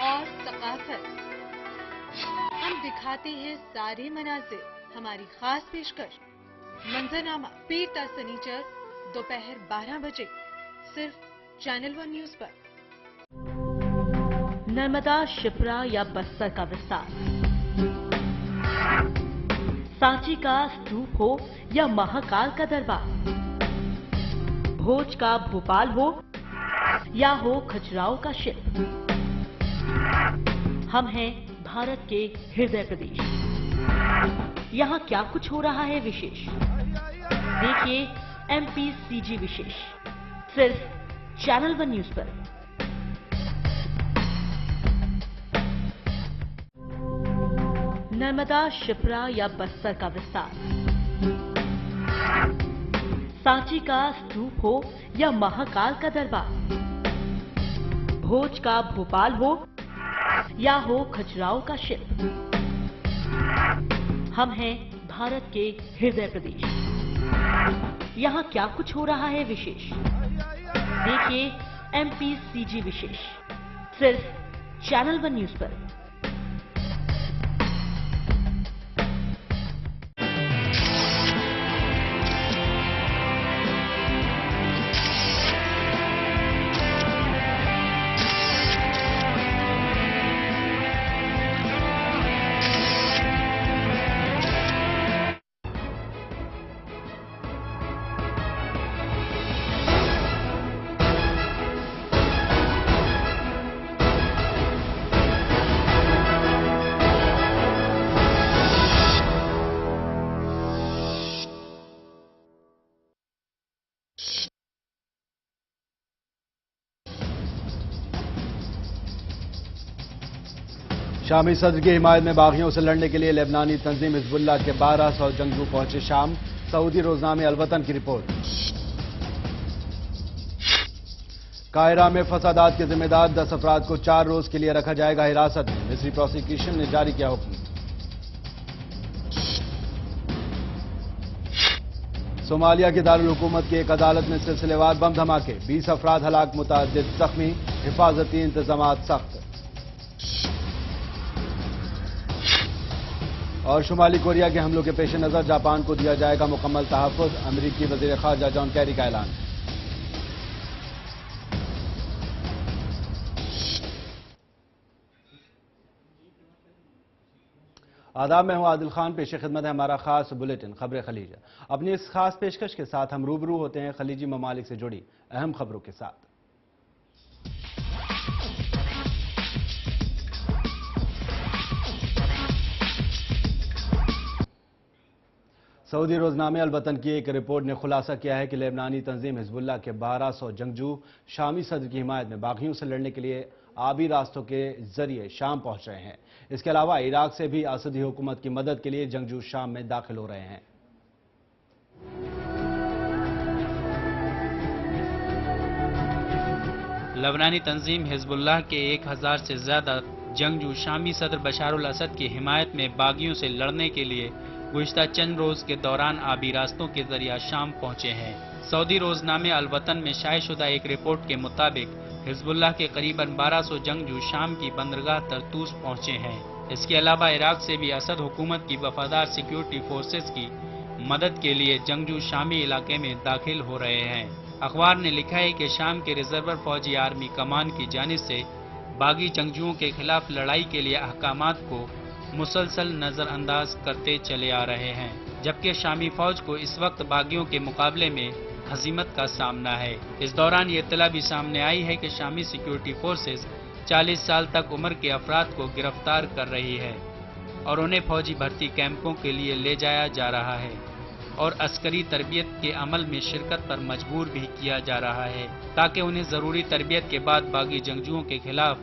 और सकाफत। हम दिखाते हैं सारे मनाजिर। हमारी खास पेशकश मंजरनामा पीर ता सनीचर दोपहर 12 बजे सिर्फ चैनल 1 न्यूज पर। नर्मदा, शिप्रा या बस्तर का विस्तार, सांची का स्तूप हो या महाकाल का दरबार, भोज का भोपाल हो या हो खजुराहो का शिल्प, हम हैं भारत के हृदय प्रदेश। यहाँ क्या कुछ हो रहा है विशेष, देखिए MPCG विशेष सिर्फ चैनल 1 न्यूज पर। नर्मदा, शिप्रा या बस्तर का विस्तार, सांची का स्तूप हो या महाकाल का दरबार, भोज का भोपाल हो या हो खजुराहो का शिल्प, हम हैं भारत के हृदय प्रदेश। यहाँ क्या कुछ हो रहा है विशेष, देखिए MPCG विशेष सिर्फ चैनल 1 न्यूज पर। शामी सदर की हिमायत में बागियों से लड़ने के लिए लेबनानी तंजीम हिजबुल्लाह के 1200 जंगजू पहुंचे शाम। सऊदी रोजनामे अलवतन की रिपोर्ट। काहिरा में फसादात के जिम्मेदार 10 अफराद को 4 रोज के लिए रखा जाएगा हिरासत में, मिस्री प्रोसिक्यूशन ने जारी किया हुक्म। सोमालिया की दारुल हुकूमत की एक अदालत में सिलसिलेवार बम धमाके, 20 अफराद हलाक, मुतअद्दिद जख्मी, हिफाजती इंतजामात सख्त। और शुमाली कोरिया के हमलों के पेश नजर जापान को दिया जाएगा मुकम्मल तहफ़्फ़ुज़, अमरीकी वज़ीर ख़ारजा जॉन कैरी का ऐलान। आदाब, मैं हूं आदिल खान। पेश खिदमत है हमारा खास बुलेटिन खबरें खलीज। अपनी इस खास पेशकश के साथ हम रूबरू होते हैं खलीजी ममालिक से जुड़ी अहम खबरों के साथ। सऊदी रोजनामे अलवतन की एक रिपोर्ट ने खुलासा किया है कि लेबनानी तंजीम हिजबुल्लाह के 1200 जंगजू शामी सदर की हिमायत में बागियों से लड़ने के लिए आबी रास्तों के जरिए शाम पहुंच रहे हैं। इसके अलावा इराक से भी असदी हुकूमत की मदद के लिए जंगजू शाम में दाखिल हो रहे हैं। लेबनानी तंजीम हिजबुल्लाह के 1000 से ज्यादा जंगजू शामी सदर बशारुल असद की हिमायत में बागियों से लड़ने के लिए गुज़िश्ता चंद रोज के दौरान आबी रास्तों के जरिए शाम पहुंचे हैं। सऊदी रोजनामे अलवतन में शाये शुदा एक रिपोर्ट के मुताबिक हिजबुल्लाह के करीबन 1200 जंगजू शाम की बंदरगाह तरतूस पहुंचे हैं। इसके अलावा इराक से भी असद हुकूमत की वफादार सिक्योरिटी फोर्सेस की मदद के लिए जंगजू शामी इलाके में दाखिल हो रहे हैं। अखबार ने लिखा है कि शाम के रिजर्वर फौजी आर्मी कमान की जानिब से बागी जंगजुओं के खिलाफ लड़ाई के लिए अहकामात को मुसलसल नजरअंदाज करते चले आ रहे हैं, जबकि शामी फौज को इस वक्त बागियों के मुकाबले में हजीमत का सामना है। इस दौरान ये इत्तला भी सामने आई है कि शामी सिक्योरिटी फोर्सेस 40 साल तक उम्र के अफराद को गिरफ्तार कर रही है और उन्हें फौजी भर्ती कैंपों के लिए ले जाया जा रहा है और अस्करी तरबियत के अमल में शिरकत पर मजबूर भी किया जा रहा है, ताकि उन्हें जरूरी तरबियत के बाद बागी जंगजुओं के खिलाफ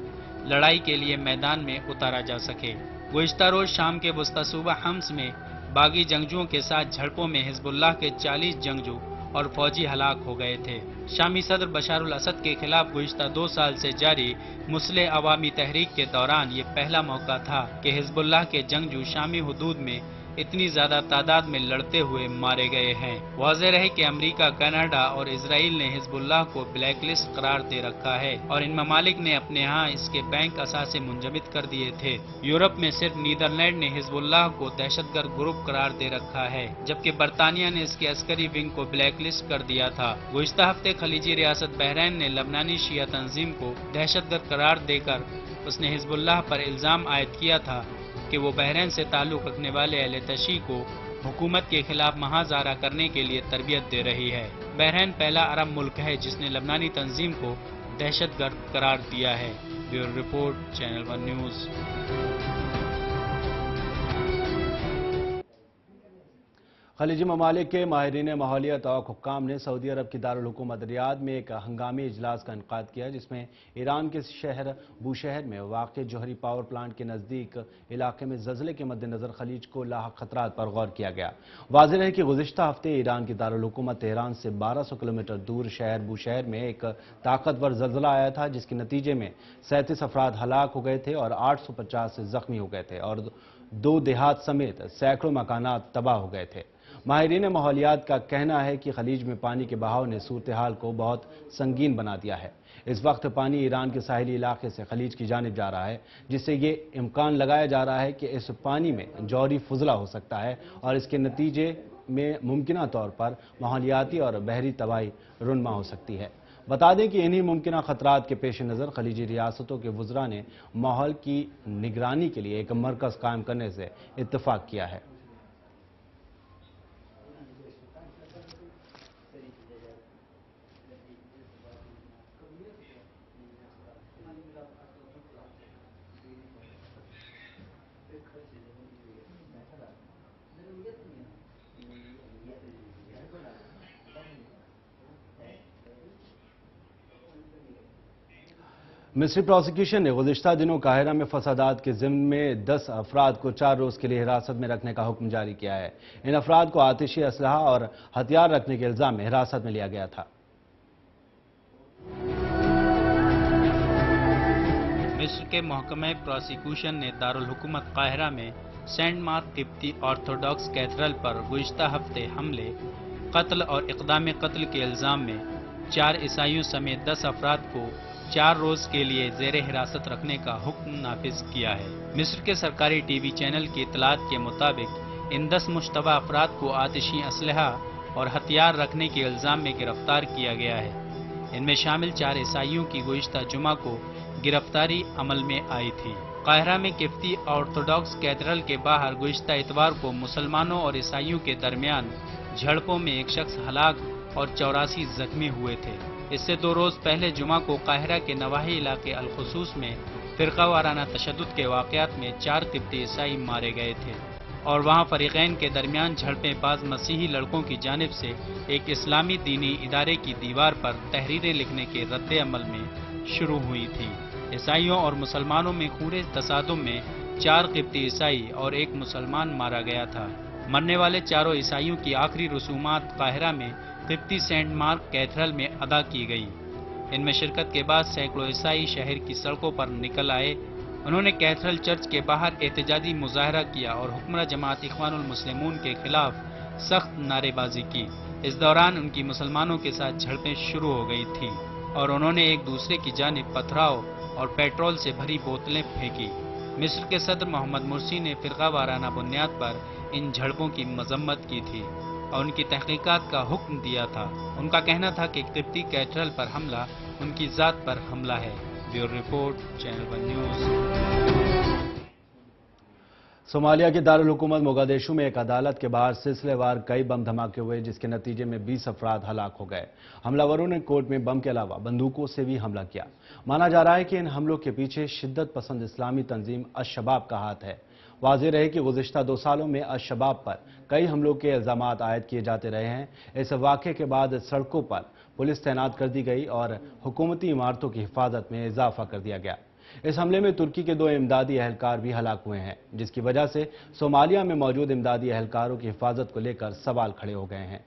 लड़ाई के लिए मैदान में उतारा जा सके। गुज़िश्ता रोज शाम के वस्ता सूबा हम्स में बागी जंगजुओं के साथ झड़पों में हिजबुल्लाह के 40 जंगजू और फौजी हलाक हो गए थे। शामी सदर बशारुल असद के खिलाफ गुज़िश्ता 2 साल से जारी मुस्लिह अवामी तहरीक के दौरान ये पहला मौका था कि हिजबुल्लाह के जंगजू शामी हुदूद में इतनी ज्यादा तादाद में लड़ते हुए मारे गए हैं। वाज़ेह रहे कि अमेरिका, कनाडा और इजराइल ने हिजबुल्लाह को ब्लैक लिस्ट करार दे रखा है और इन ममालिक ने अपने यहाँ इसके बैंक असासे मुंजमद कर दिए थे। यूरोप में सिर्फ नीदरलैंड ने हिजबुल्लाह को दहशतगर्द ग्रुप करार दे रखा है, जबकि बरतानिया ने इसके अस्करी विंग को ब्लैक लिस्ट कर दिया था। गुज़िश्ता हफ्ते खलीजी रियासत बहरैन ने लबनानी शिया तंजीम को दहशतगर्द करार देकर उसने हिजबुल्लाह पर इल्जाम आयद किया था कि वो बहरैन से ताल्लुक रखने वाले अहले तशी को हुकूमत के खिलाफ महाजारा करने के लिए तरबियत दे रही है। बहरैन पहला अरब मुल्क है जिसने लबनानी तंजीम को दहशतगर्द करार दिया है। Bureau report, channel 1 news. खलीजी ममालिक के माहिरीन माहौलियत और हुक्काम ने सऊदी अरब की दारुल हुकूमत रियाद में एक हंगामी इजलास का इनकाद किया, जिसमें ईरान के शहर बूशहर में वाक़ जोहरी पावर प्लांट के नज़दीक इलाके में ज़लज़ले के मद्देनज़र खलीज को लाहक खतरात पर गौर किया गया। वाज़ेह है कि गुज़िश्ता हफ्ते ईरान की दारुल हुकूमत तेहरान से 1200 किलोमीटर दूर शहर बूशहर में एक ताकतवर ज़लज़ला आया था, जिसके नतीजे में 37 अफराद हलाक हो गए थे और 850 जख्मी हो गए थे और 2 देहात समेत सैकड़ों मकानात तबाह हो गए थे। माहिरीन माहौलियात का कहना है कि खलीज में पानी के बहाव ने सूरत हाल को बहुत संगीन बना दिया है। इस वक्त पानी ईरान के साहिली इलाके से खलीज की जानिब जा रहा है, जिससे ये इम्कान लगाया जा रहा है कि इस पानी में जौहरी फुजला हो सकता है और इसके नतीजे में मुमकिना तौर पर माहौलियाती और बहरी तबाही रुनमा हो सकती है। बता दें कि इन्हीं मुमकिना खतरात के पेश नज़र खलीजी रियासतों के वुज़रा ने माहौल की निगरानी के लिए एक मरकज़ कायम करने से इत्तफाक किया है। मिस्री प्रोसिक्यूशन ने गुज़िश्ता दिनों काहिरा में फसादात के ज़िम्न में 10 अफराद को 4 रोज़ के लिए हिरासत में रखने का हुक्म जारी किया है। इन अफराद को आतिशी असलहा और हथियार रखने के इल्ज़ाम में हिरासत में लिया गया था। मिस्र के महकमे प्रोसिक्यूशन ने दारुल हुकूमत काहिरा में सेंट मार्क किप्ती ऑर्थोडॉक्स कैथेड्रल पर गुज़िश्ता हफ्ते हमले, कत्ल और इक़दाम कत्ल के इल्ज़ाम में 4 ईसाइयों समेत 10 अफराद को 4 रोज़ के लिए ज़ेर हिरासत रखने का हुक्म नाफिज किया है। मिस्र के सरकारी टीवी चैनल की इतलात के मुताबिक इन 10 मुश्तबा अफराद को आतिशी असलहा और हथियार रखने के इल्ज़ाम में गिरफ्तार किया गया है। इनमें शामिल 4 ईसाइयों की गुज़िश्ता जुमा को गिरफ्तारी अमल में आई थी। काहिरा में किफ्ती ऑर्थोडॉक्स कैथेड्रल के बाहर गुज़िश्ता इतवार को मुसलमानों और ईसाइयों के दरमियान झड़पों में एक शख्स हलाक और 84 जख्मी हुए थे। इससे 2 रोज़ पहले जुमा को काहिरा के नवाही इलाके अल-खुसूस में फ़िरका वाराना तशद्दुद के वाक़यात में 4 किप्ती ईसाई मारे गए थे और वहाँ फ़रीक़ैन के दरमियान झड़पें बाज़ मसीही लड़कों की जानिब से एक इस्लामी दीनी इदारे की दीवार पर तहरीरें लिखने के रद्द अमल में शुरू हुई थी। ईसाइयों और मुसलमानों में खूने तसादुम में 4 किप्ती ईसाई और 1 मुसलमान मारा गया था। मरने वाले चारों ईसाइयों की आखिरी रसूमात काहिरा में किप्ती सेंट मार्क कैथेड्रल में अदा की गई। इनमें शिरकत के बाद सैकड़ों ईसाई शहर की सड़कों पर निकल आए। उन्होंने कैथेड्रल चर्च के बाहर एहतजाजी मुजाहरा किया और हुक्मरां जमात इख्वानुल मुस्लिमून के खिलाफ सख्त नारेबाजी की। इस दौरान उनकी मुसलमानों के साथ झड़पें शुरू हो गई थी और उन्होंने एक दूसरे की जानिब पथराव और पेट्रोल से भरी बोतलें फेंकी। मिस्र के सदर मोहम्मद मुर्सी ने फ़िरका वाराना बुनियाद पर इन झड़पों की मजम्मत की थी और उनकी तहकीकात का हुक्म दिया था। उनका कहना था कि किप्ती कैथेड्रल पर हमला उनकी ज़ात पर हमला है। Bureau report, channel 1 news. Somalia के दारुल हुकूमत मोगादिशु में एक अदालत के बाहर सिलसिलेवार कई बम धमाके हुए, जिसके नतीजे में 20 अफराद हलाक हो गए। हमलावरों ने कोर्ट में बम के अलावा बंदूकों से भी हमला किया। माना जा रहा है कि इन हमलों के पीछे शिद्दत पसंद इस्लामी तंजीम अश-शबाब का हाथ है। वाज़ेह रहे कि गुज़िश्ता 2 सालों में अश-शबाब पर कई हमलों के इल्ज़ामात आयद किए जाते रहे हैं। इस वाक़े के बाद सड़कों पर पुलिस तैनात कर दी गई और हुकूमती इमारतों की हिफाजत में इजाफा कर दिया गया। इस हमले में तुर्की के 2 इमदादी एहलकार भी हलाक हुए हैं, जिसकी वजह से सोमालिया में मौजूद इमदादी एहलकारों की हिफाजत को लेकर सवाल खड़े हो गए हैं।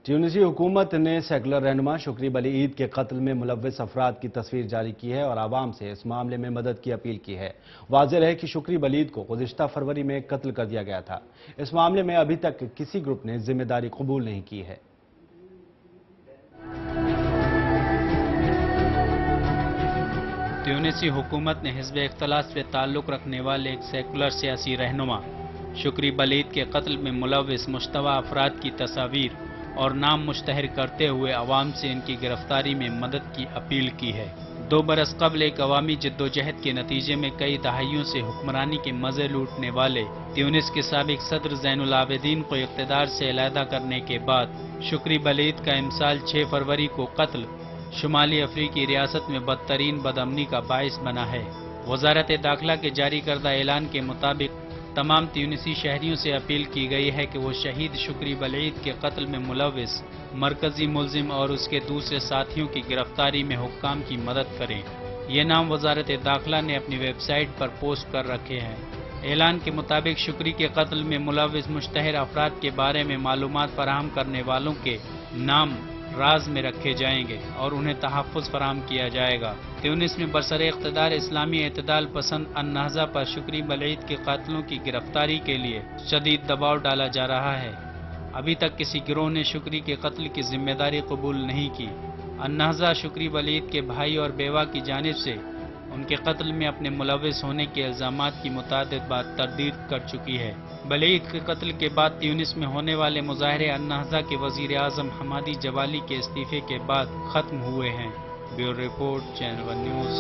ट्यूनिसी हुकूमत ने सेकुलर रहनुमा शुक्री बलीद के कत्ल में मुलव्विस अफराद की तस्वीर जारी की है और आवाम से इस मामले में मदद की अपील की है। वाज़ेह है कि शुक्री बलीद को गुज़िश्ता फरवरी में कत्ल कर दिया गया था। इस मामले में अभी तक किसी ग्रुप ने जिम्मेदारी कबूल नहीं की है। ट्यूनिसी हुकूमत ने हिज़्ब इख्तिलाफ से ताल्लुक़ रखने वाले एक सेकुलर सियासी रहनुमा शुक्री बलीद के कत्ल में मुलव्विस मुश्तबा अफराद की तस्वीर और नाम मुश्तहर करते हुए अवाम से इनकी गिरफ्तारी में मदद की अपील की है। 2 बरस कबल एक अवामी जद्दोजहद के नतीजे में कई दहाइयों से हुक्मरानी के मज़े लूटने वाले ट्यूनिस के साबिक सदर ज़ैनुल आबिदीन को इक़्तिदार से अलहदा करने के बाद शुक्री बलीद का इमसाल 6 फरवरी को कत्ल शुमाली अफ्रीकी रियासत में बदतरीन बदअमनी का बाइस बना है। वजारत दाखिला के जारी करदा ऐलान के मुताबिक तमाम ट्यूनिसी शहरियों से अपील की गई है कि वो शहीद शुक्री बलीद के कत्ल में मुलव्विस मरकजी मुल्जिम और उसके दूसरे साथियों की गिरफ्तारी में हुक्काम की मदद करें। ये नाम वजारत दाखिला ने अपनी वेबसाइट पर पोस्ट कर रखे हैं। ऐलान के मुताबिक शुक्री के कत्ल में मुलव्विस मुश्तहर अफराद के बारे में मालूमात फराहम करने वालों के नाम राज में रखे जाएंगे और उन्हें तहफ़्फ़ुज़ फराहम किया जाएगा। ट्यूनिस में बरसरे इक़्तिदार इस्लामी एतदाल पसंद अन्नहज़ा पर शुक्री बलीद के कातिलों की गिरफ्तारी के लिए शदीद दबाव डाला जा रहा है। अभी तक किसी गिरोह ने शुक्री के कत्ल की जिम्मेदारी कबूल नहीं की। अन्नहज़ा शुक्री बलीद के भाई और बेवा की जानिब से उनके कत्ल में अपने मुलव्विस होने के इल्ज़ामात की मुतादिद बार तरदीद कर चुकी है। बलीद के कत्ल के बाद ट्यूनिस में होने वाले मुजाहरे अन्नहज़ा के वज़ीर आज़म हमादी जवाली के इस्तीफे के बाद ख़त्म हुए हैं। Bureau report, channel 1 news.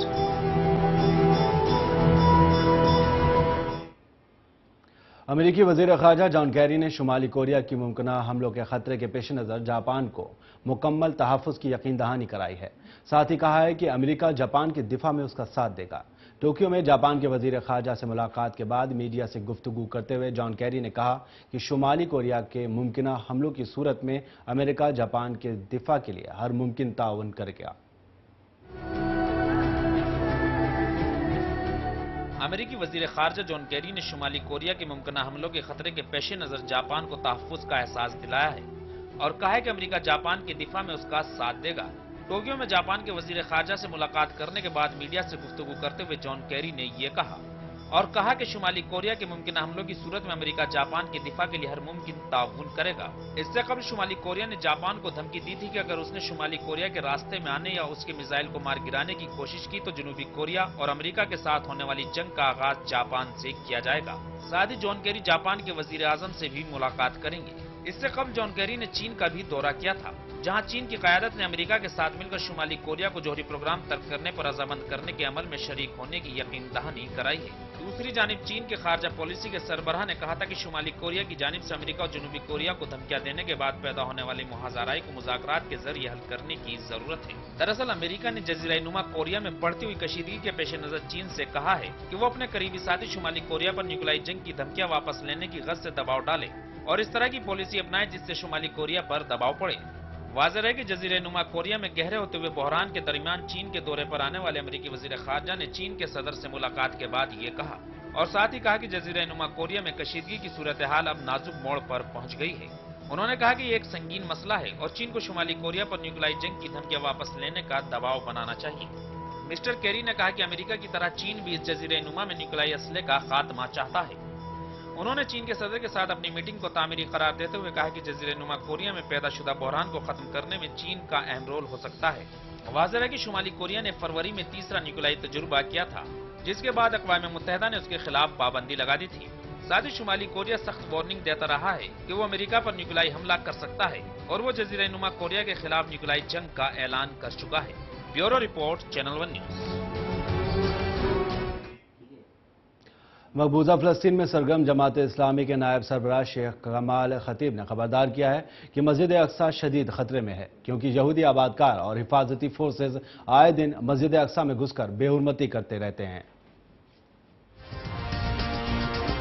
अमेरिकी वज़ीर ख़ारजा जॉन कैरी ने शुमाली कोरिया की मुमकिना हमलों के खतरे के पेश नज़र जापान को मुकम्मल तहफ़्फ़ुज़ की यकीन दहानी कराई है। साथ ही कहा है कि अमेरिका जापान के दिफा में उसका साथ देगा। टोक्यो में जापान के वज़ीर ख़ारजा से मुलाकात के बाद मीडिया से गुफ्तगू करते हुए जॉन कैरी ने कहा कि शुमाली कोरिया के मुमकिना हमलों की सूरत में अमेरिका जापान के दिफा के लिए हर मुमकिन ताउन करेगा। अमेरिकी वज़ीर ख़ारजा जॉन कैरी ने शुमाली कोरिया के मुमकिना हमलों के खतरे के पेश नज़र जापान को तहफ़्फ़ुज़ का एहसास दिलाया है और कहा है कि अमेरिका जापान के दिफा में उसका साथ देगा। टोक्यो में जापान के वज़ीर ख़ारजा से मुलाकात करने के बाद मीडिया से गुफ्तगू करते हुए जॉन कैरी ने ये कहा और कहा कि शुमाली कोरिया के मुमकिन हमलों की सूरत में अमेरिका जापान के दिफा के लिए हर मुमकिन ताउन करेगा। इससे कबल शुमाली कोरिया ने जापान को धमकी दी थी कि अगर उसने शुमाली कोरिया के रास्ते में आने या उसके मिसाइल को मार गिराने की कोशिश की तो जनूबी कोरिया और अमेरिका के साथ होने वाली जंग का आगाज जापान से किया जाएगा। साथ ही जॉन कैरी जापान के वज़ीर आज़म से भी मुलाकात करेंगे। इससे कबल जॉन कैरी ने चीन का भी दौरा किया था, जहां चीन की क़यादत ने अमेरिका के साथ मिलकर शुमाली कोरिया को जौहरी प्रोग्राम तर्क करने पर रजामंद करने के अमल में शरीक होने की यकीन दहानी कराई है। दूसरी जानिब चीन के खारजा पॉलिसी के सरबराह ने कहा था कि शुमाली कोरिया की जानिब से अमेरिका और जनूबी कोरिया को धमकियां देने के बाद पैदा होने वाली मुहाज़राई को मुज़ाकरात के जरिए हल करने की जरूरत है। दरअसल अमेरिका ने जज़ीरा नुमा कोरिया में बढ़ती हुई कशीदगी के पेश नजर चीन से कहा है कि वो अपने करीबी साथी शुमाली कोरिया पर न्यूक्लियर जंग की धमकियां वापस लेने की गज़ से दबाव डाले और इस तरह की पॉलिसी अपनाए जिससे शुमाली कोरिया पर दबाव पड़े। वाज़ेह है कि जज़ीरा नुमा कोरिया में गहरे होते हुए बहरान के दरमियान चीन के दौरे पर आने वाले अमेरिकी वज़ीर ख़ारजा ने चीन के सदर से मुलाकात के बाद ये कहा और साथ ही कहा कि जज़ीरा नुमा कोरिया में कशीदगी की सूरत हाल अब नाजुक मोड़ पर पहुंच गई है। उन्होंने कहा कि ये एक संगीन मसला है और चीन को शुमाली कोरिया पर न्यूक्लियर जंग की धमकियां वापस लेने का दबाव बनाना चाहिए। मिस्टर कैरी ने कहा कि अमेरिका की तरह चीन भी इस जज़ीरा नुमा में न्यूक्लियर असले का खात्मा चाहता है। उन्होंने चीन के सदर के साथ अपनी मीटिंग को तामीरी करार देते हुए कहा कि जज़ीरा नुमा कोरिया में पैदा शुदा बहरान को खत्म करने में चीन का अहम रोल हो सकता है। वाज़ेह है कि शुमाली कोरिया ने फरवरी में तीसरा न्यूक्लियर तजुर्बा किया था, जिसके बाद अक़वाम मुत्तहिदा ने उसके खिलाफ पाबंदी लगा दी थी। साथ ही शुमाली कोरिया सख्त वार्निंग देता रहा है कि वो अमेरिका पर न्यूक्लियर हमला कर सकता है और वो जज़ीरा नुमा कोरिया के खिलाफ न्यूक्लियर जंग का ऐलान कर चुका है। Bureau report, channel 1 news. मकबूजा फ़लस्तीन में सरगर्म जमात इस्लामी के नायब सरबराह शेख कमाल खतीब ने खबरदार किया है कि मस्जिद अक्सा शदीद खतरे में है, क्योंकि यहूदी आबादकार और हिफाजती फोर्सेज आए दिन मस्जिद अक्सा में घुसकर बेहुरमती करते रहते हैं।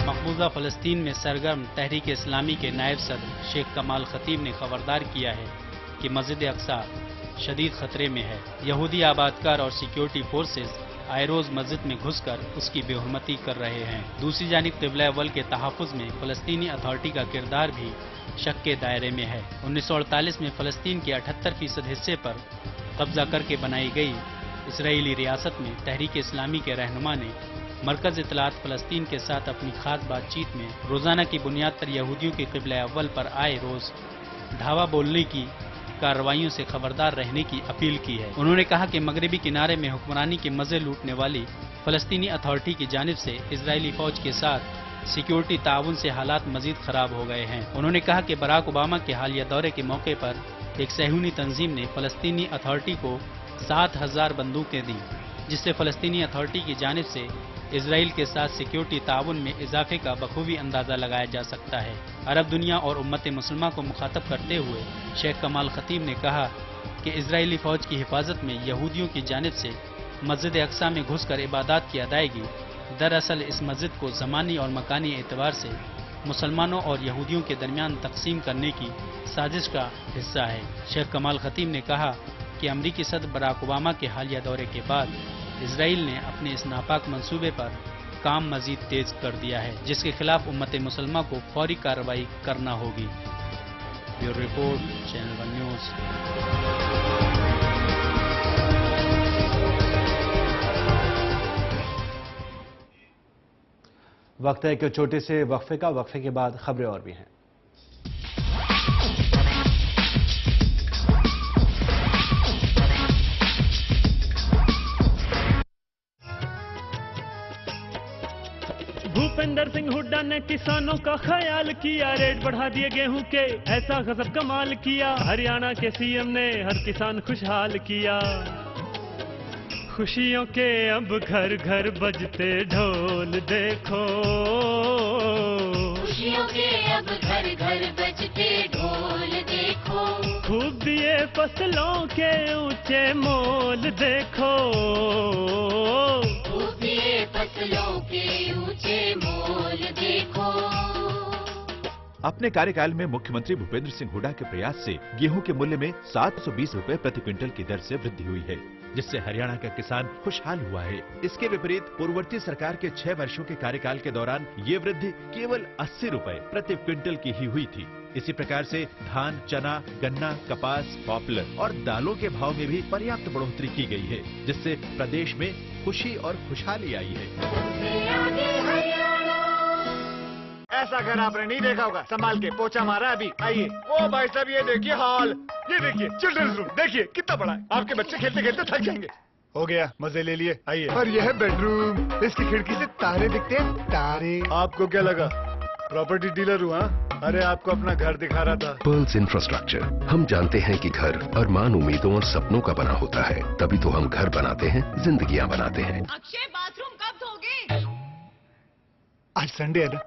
मकबूजा फ़लस्तीन में सरगर्म तहरीक इस्लामी के नायब सदर शेख कमाल खतीब ने खबरदार किया है कि मस्जिद अक्सा शदीद खतरे में है। यहूदी आबादकार और सिक्योरिटी फोर्सेज आए रोज मस्जिद में घुसकर उसकी बेहुरमती कर रहे हैं। दूसरी जानिब क़िबला अव्वल के तहफ़्फ़ुज़ में फ़लस्तीनी अथॉरिटी का किरदार भी शक के दायरे में है। 1948 में फलस्तीन के 78% हिस्से पर कब्जा करके बनाई गई इसराइली रियासत में तहरीक इस्लामी के रहनुमा ने मरकज इत्तलात फलस्तीन के साथ अपनी खास बातचीत में रोजाना की बुनियाद पर यहूदियों के क़िबला अव्वल पर आए रोज धावा बोलने की कार्रवाइयों से खबरदार रहने की अपील की है। उन्होंने कहा कि मगरबी किनारे में हुक्मरानी के मजे लूटने वाली फलस्तीनी अथॉरिटी की जानिब से इजरायली फौज के साथ सिक्योरिटी ताउन से हालात मजीद खराब हो गए हैं। उन्होंने कहा कि बराक ओबामा के हालिया दौरे के मौके पर एक सहूनी तंजीम ने फलस्तीनी अथॉरिटी को 7,000 बंदूकें दी, जिससे फलस्तीनी अथॉरिटी की जानिब से इसराइल के साथ सिक्योरिटी ताउन में इजाफे का बखूबी अंदाजा लगाया जा सकता है। अरब दुनिया और उम्मत मुसलमान को मुखातब करते हुए शेख कमाल खतीब ने कहा कि इजरायली फौज की हिफाजत में यहूदियों की जानिब से मस्जिद अक्सा में घुसकर इबादत की अदायगी दरअसल इस मस्जिद को ज़मानी और मकानी एतबार से मुसलमानों और यहूदियों के दरमियान तकसीम करने की साजिश का हिस्सा है। शेख कमाल खतीब ने कहा कि अमरीकी सदर बराक ओबामा के हालिया दौरे के बाद इसराइल ने अपने इस नापाक मंसूबे पर काम मजीद तेज कर दिया है, जिसके खिलाफ उम्मत मुसलमान को फौरी कार्रवाई करना होगी। Bureau report, channel 1 news. वक्त है एक छोटे से वक्फे का। वक्फे के बाद खबरें और भी हैं। भूपेंद्र सिंह हुड्डा ने किसानों का ख्याल किया, रेट बढ़ा दिए गेहूं के, ऐसा गजब कमाल किया। हरियाणा के सीएम ने हर किसान खुशहाल किया। खुशियों के अब घर घर बजते ढोल देखो, खुशियों के अब घर घर बजते ढोल देखो। खूब दिए फसलों के ऊंचे मोल देखो, खूब दिए फसलों के ऊंचे मोल देखो। अपने कार्यकाल में मुख्यमंत्री भूपेंद्र सिंह हुड्डा के प्रयास से गेहूं के मूल्य में 720 रुपए प्रति क्विंटल की दर से वृद्धि हुई है, जिससे हरियाणा का किसान खुशहाल हुआ है। इसके विपरीत पूर्ववर्ती सरकार के 6 वर्षों के कार्यकाल के दौरान ये वृद्धि केवल 80 रुपए प्रति क्विंटल की ही हुई थी। इसी प्रकार से धान, चना, गन्ना, कपास, पॉपुलर और दालों के भाव में भी पर्याप्त बढ़ोतरी की गई है, जिससे प्रदेश में खुशी और खुशहाली आई है। ऐसा घर आपने नहीं देखा होगा, संभाल के पोछा मारा अभी। आइए। ओ भाई साहब, ये देखिए हॉल, ये देखिए चिल्ड्रंस रूम, देखिए कितना बड़ा है। आपके बच्चे खेलते खेलते थक जाएंगे। हो गया, मजे ले लिए। आइए। और यह है बेडरूम, इसकी खिड़की से तारे दिखते हैं, तारे। आपको क्या लगा प्रॉपर्टी डीलर हुआ? अरे आपको अपना घर दिखा रहा था। Pearls infrastructure. हम जानते हैं कि घर अरमान, उम्मीदों और सपनों का बना होता है, तभी तो हम घर बनाते हैं, जिंदगियां बनाते हैं। अक्षय, बाथरूम कब धोगे? आज संडे है ना।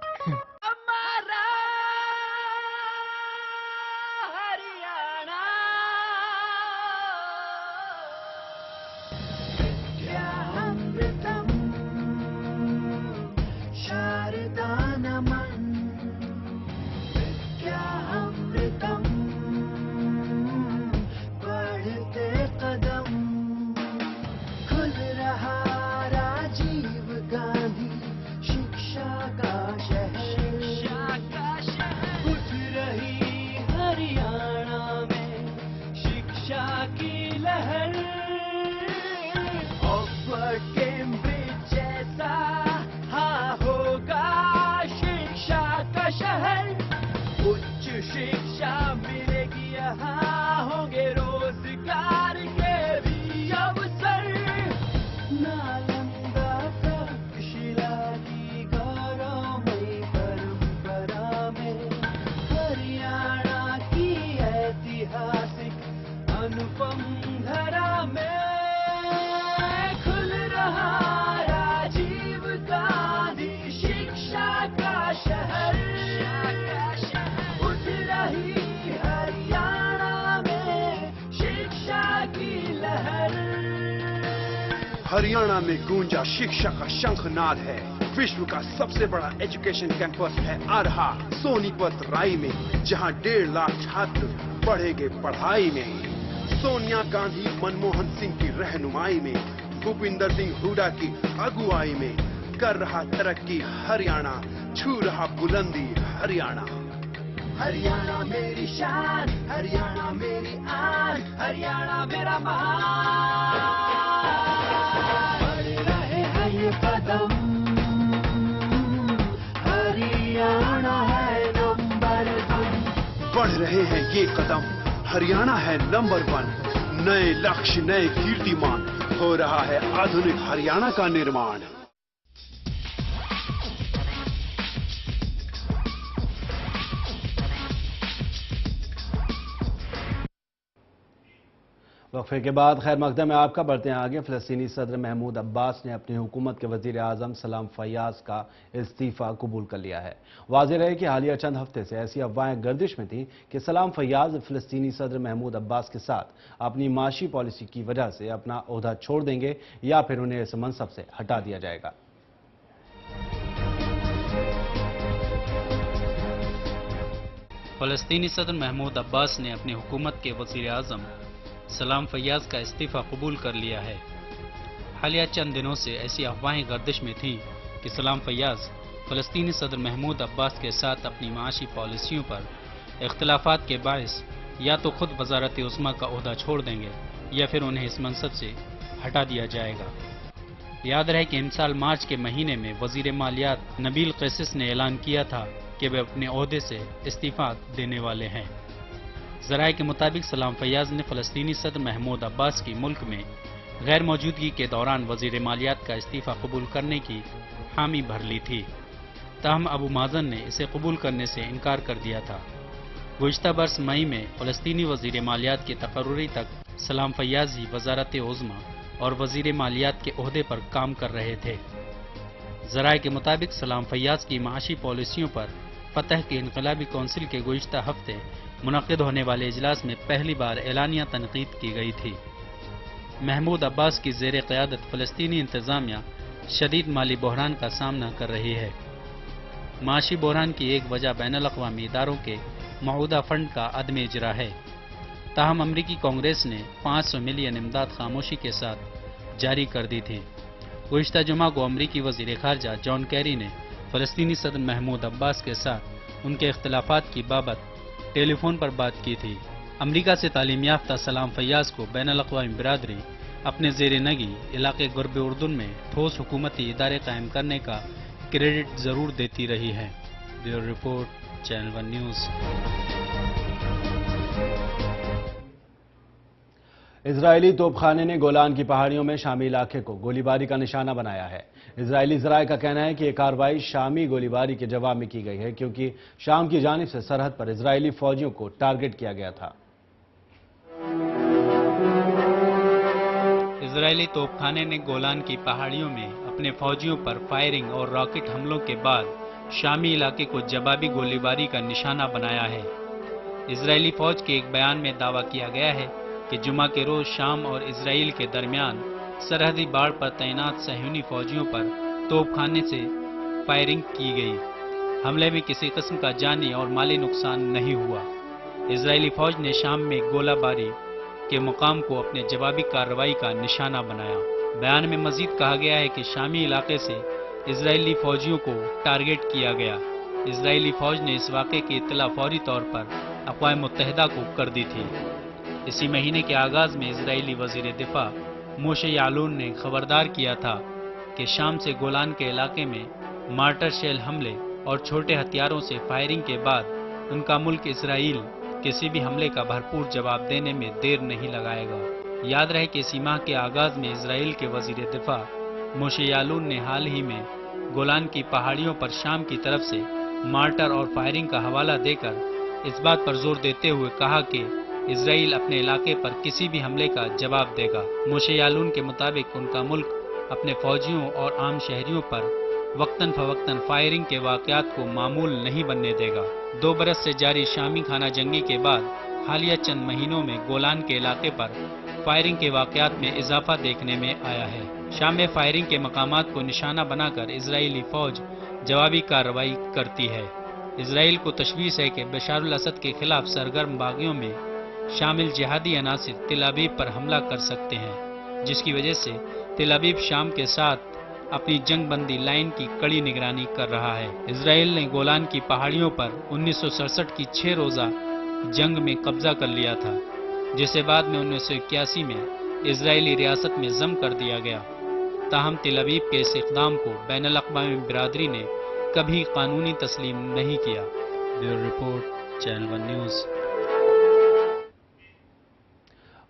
हरियाणा में गूंजा शिक्षा का शंखनाद है। विश्व का सबसे बड़ा एजुकेशन कैंपस है आ रहा सोनीपत राय में, जहां 1.5 लाख छात्र पढ़ेंगे पढ़ाई में। सोनिया गांधी, मनमोहन सिंह की रहनुमाई में, भूपेंद्र सिंह हुड्डा की अगुवाई में कर रहा तरक्की हरियाणा, छू रहा बुलंदी हरियाणा। हरियाणा मेरी शान, हरियाणा मेरी आन, हरियाणा मेरा महान। बढ़ रहे हैं ये कदम, हरियाणा है नंबर 1। बढ़ रहे हैं ये कदम, हरियाणा है नंबर 1। नए लक्ष्य, नए कीर्तिमान, हो रहा है आधुनिक हरियाणा का निर्माण। वक्फे के बाद खैर मकदम में आपका बढ़ते हैं आगे। फ़लस्तीनी सदर महमूद अब्बास ने अपनी हुकूमत के वज़ीर आज़म सलाम फयाज़ का इस्तीफ़ा कबूल कर लिया है। वाज़ेह रहे कि हालिया चंद हफ्ते से ऐसी अफवाहें गर्दिश में थीं कि सलाम फयाज़ फ़लस्तीनी सदर महमूद अब्बास के साथ अपनी माशी पॉलिसी की वजह से अपना ओहदा छोड़ देंगे या फिर उन्हें इस मनसब से हटा दिया जाएगा। फ़लस्तीनी सदर महमूद अब्बास ने अपनी हुकूमत के वज़ीर आज़म सलाम फयाज़ का इस्तीफ़ा कबूल कर लिया है। हालिया चंद दिनों से ऐसी अफवाहें गर्दिश में थीं कि सलाम फयाज़ फ़लस्तीनी सदर महमूद अब्बास के साथ अपनी माशी पॉलिसियों पर इख्तिलाफात के बायस या तो खुद वज़ारत उज़्मा का ओहदा छोड़ देंगे या फिर उन्हें इस मनसब से हटा दिया जाएगा। याद रहे कि इमसाल मार्च के महीने में वज़ीर मालियात नबील क़ैसिस ने ऐलान किया था कि वे अपने ओहदे से इस्तीफ़ा देने वाले हैं। ज़राए के मुताबिक सलाम फयाज़ ने फ़लस्तीनी सदर महमूद अब्बास की मुल्क में गैर मौजूदगी के दौरान वज़ीर मालियात का इस्तीफ़ा कबूल करने की हामी भर ली थी। ताहम अबू माज़न ने इसे कबूल करने से इनकार कर दिया था। गुज़िश्ता बरस मई में फ़लस्तीनी वज़ीर मालियात के तकर्रुरी तक सलाम फयाज़ ही वज़ारत उज़्मा और वज़ीर मालियात के ओहदे पर काम कर रहे थे। ज़राए के मुताबिक सलाम फयाज़ की माशी पॉलिसियों पर फतह की इनकलाबी कौंसिल के गुज़िश्ता हफ्ते मुनक़िद होने वाले इजलास में पहली बार एलानिया तनकीद की गई थी। महमूद अब्बास की ज़ेर क़यादत फ़लस्तीनी इंतज़ामिया शदीद माली बहरान का सामना कर रही है। माशी बहरान की एक वजह बैनुल-अक़वामी इदारों के मौजूदा फंड का अदम इजरा है। ताहम अमरीकी कांग्रेस ने 500 मिलियन इमदाद खामोशी के साथ जारी कर दी थी। गुज़िश्ता जुमा को अमरीकी वज़ीर ख़ारजा जॉन कैरी ने फ़लस्तीनी सदर महमूद अब्बास के साथ उनके इख्तिलाफ़ात की बाबत टेलीफोन पर बात की थी। अमरीका से तालीम याफ्ता सलाम फयाज़ को बैनुल-अक़वामी बिरादरी अपने ज़ेर नगी इलाके गुरब उर्दुन में ठोस हुकूमती इदारे कायम करने का क्रेडिट ज़रूर देती रही है। Bureau report, channel 1 news. इजरायली तोपखाने ने गोलान की पहाड़ियों में शामी इलाके को गोलीबारी का निशाना बनाया है। इजरायली ज़राए का कहना है कि ये कार्रवाई शामी गोलीबारी के जवाब में की गई है, क्योंकि शाम की जानिब से सरहद पर इजरायली फौजियों को टारगेट किया गया था। इजरायली तोपखाने ने गोलान की पहाड़ियों में अपने फौजियों पर फायरिंग और रॉकेट हमलों के बाद शामी इलाके को जवाबी गोलीबारी का निशाना बनाया है। इजरायली फौज के एक बयान में दावा किया गया है कि जुमा के रोज शाम और इजराइल के दरमियान सरहदी बाड़ पर तैनात सहयूनी फौजियों पर तोपखाने से फायरिंग की गई। हमले में किसी किस्म का जानी और माली नुकसान नहीं हुआ। इजरायली फौज ने शाम में गोलाबारी के मुकाम को अपने जवाबी कार्रवाई का निशाना बनाया। बयान में मजीद कहा गया है कि शामी इलाके से इजरायली फौजियों को टारगेट किया गया। इजरायली फौज ने इस वाक़े की इत्तला फौरी तौर पर अक़वाम मुत्तहिदा को कर दी थी। इसी महीने के आगाज में इजरायली वजीर दिफा मोशे यालून ने खबरदार किया था कि शाम से गोलान के इलाके में मार्टर शेल हमले और छोटे हथियारों से फायरिंग के बाद उनका मुल्क इजराइल किसी भी हमले का भरपूर जवाब देने में देर नहीं लगाएगा। याद रहे कि इसी माह के आगाज में इजराइल के वजीर दिफा मोशे यालून ने हाल ही में गोलान की पहाड़ियों पर शाम की तरफ से मार्टर और फायरिंग का हवाला देकर इस बात पर जोर देते हुए कहा कि इजराइल अपने इलाके पर किसी भी हमले का जवाब देगा। मोशे यालून के मुताबिक उनका मुल्क अपने फौजियों और आम शहरियों पर वक्तन फवक्तन फायरिंग के वाक़यात को मामूल नहीं बनने देगा। 2 बरस से जारी शामी खाना जंगी के बाद हालिया चंद महीनों में गोलान के इलाके पर फायरिंग के वाक़यात में इजाफा देखने में आया है। शाम में फायरिंग के मकामात को निशाना बनाकर इजरायली फौज जवाबी कार्रवाई करती है। इजराइल को तशवीश है कि बशार अल असद के खिलाफ सरगर्म बागियों में शामिल जिहादी अनासिर तेल अवीव पर हमला कर सकते हैं, जिसकी वजह से तेल अवीव शाम के साथ अपनी जंगबंदी लाइन की कड़ी निगरानी कर रहा है। इजराइल ने गोलान की पहाड़ियों पर 1967 की 6 रोजा जंग में कब्जा कर लिया था, जिसे बाद में 1981 में इजरायली रियासत में जम कर दिया गया। ताहम तेल अवीव के इस इक़दाम को बैनुल अक़वामी बिरादरी ने कभी कानूनी तस्लीम नहीं किया। Bureau report, channel 1 news.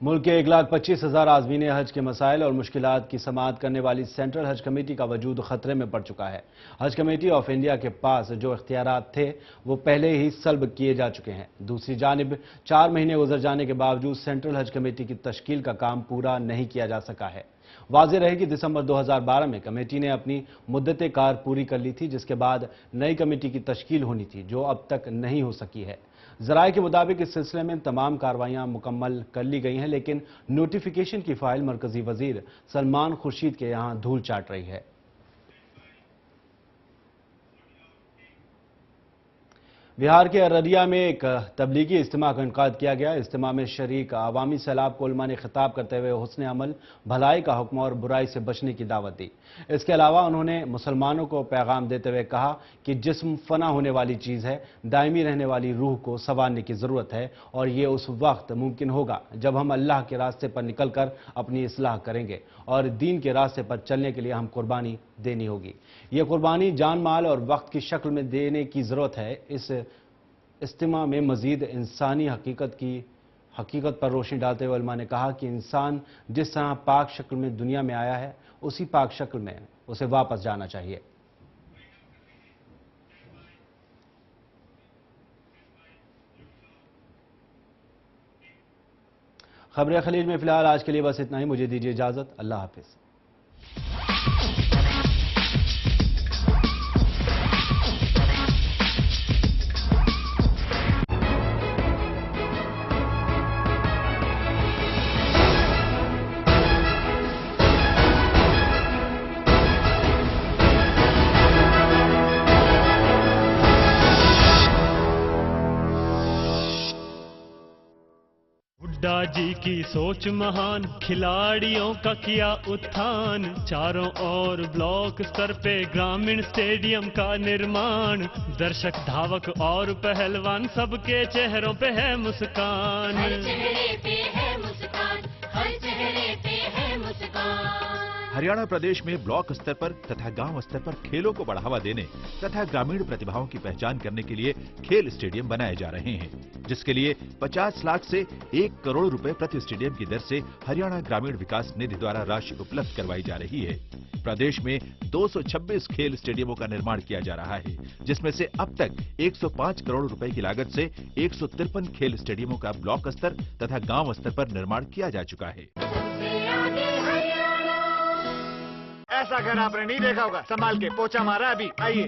मुल्क के 1,25,000 आज़मीन हज के मसाइल और मुश्किलात की समाअत करने वाली सेंट्रल हज कमेटी का वजूद खतरे में पड़ चुका है। हज कमेटी ऑफ इंडिया के पास जो इख्तियारात थे वो पहले ही सल्ब किए जा चुके हैं। दूसरी जानिब 4 महीने गुजर जाने के बावजूद सेंट्रल हज कमेटी की तश्कील का काम पूरा नहीं किया जा सका है। वाज़ेह रहे कि दिसंबर 2012 में कमेटी ने अपनी मुद्दत कार पूरी कर ली थी, जिसके बाद नई कमेटी की तश्कील होनी थी, जो अब तक नहीं हो सकी है। ज़राए के मुताबिक इस सिलसिले में तमाम कार्रवाइयां मुकम्मल कर ली गई हैं, लेकिन नोटिफिकेशन की फाइल मरकजी वजीर सलमान खुर्शीद के यहां धूल चाट रही है। बिहार के अररिया में एक तबलीगी इज्तिमा का इनकाद किया गया। इज्तिमा में शरीक अवामी सैलाब को उलमा ने खिताब करते हुए हुस्न अमल, भलाई का हुक्म और बुराई से बचने की दावत दी। इसके अलावा उन्होंने मुसलमानों को पैगाम देते हुए कहा कि जिस्म फना होने वाली चीज़ है, दायमी रहने वाली रूह को संवारने की ज़रूरत है और ये उस वक्त मुमकिन होगा जब हम अल्लाह के रास्ते पर निकलकर अपनी इस्लाह करेंगे और दीन के रास्ते पर चलने के लिए हम कुर्बानी देनी होगी। ये कुर्बानी जान माल और वक्त की शक्ल में देने की ज़रूरत है। इस इज्तिमा में मज़ीद इंसानी हकीकत पर रोशनी डालते हुए उलमा ने कहा कि इंसान जिस तरह पाक शक्ल में दुनिया में आया है, उसी पाक शक्ल में उसे वापस जाना चाहिए। खबरें खलीज में फिलहाल आज के लिए बस इतना ही। मुझे दीजिए इजाजत। अल्लाह हाफिज। हुड्डा जी की सोच महान, खिलाड़ियों का किया उत्थान। चारों ओर ब्लॉक स्तर पे ग्रामीण स्टेडियम का निर्माण। दर्शक, धावक और पहलवान सबके चेहरों पे है मुस्कान। हर चेहरे पे है मुस्कान, हर चेहरे पे है मुस्कान। हरियाणा प्रदेश में ब्लॉक स्तर पर तथा गांव स्तर पर खेलों को बढ़ावा देने तथा ग्रामीण प्रतिभाओं की पहचान करने के लिए खेल स्टेडियम बनाए जा रहे हैं, जिसके लिए 50 लाख से 1 करोड़ रुपए प्रति स्टेडियम की दर से हरियाणा ग्रामीण विकास निधि द्वारा राशि उपलब्ध करवाई जा रही है। प्रदेश में 226 खेल स्टेडियमों का निर्माण किया जा रहा है, जिसमें से अब तक 105 करोड़ रुपए की लागत से 153 खेल स्टेडियमों का ब्लॉक स्तर तथा गांव स्तर पर निर्माण किया जा चुका है। ऐसा घर आपने नहीं देखा होगा। संभाल के, पोछा मारा अभी। आइए।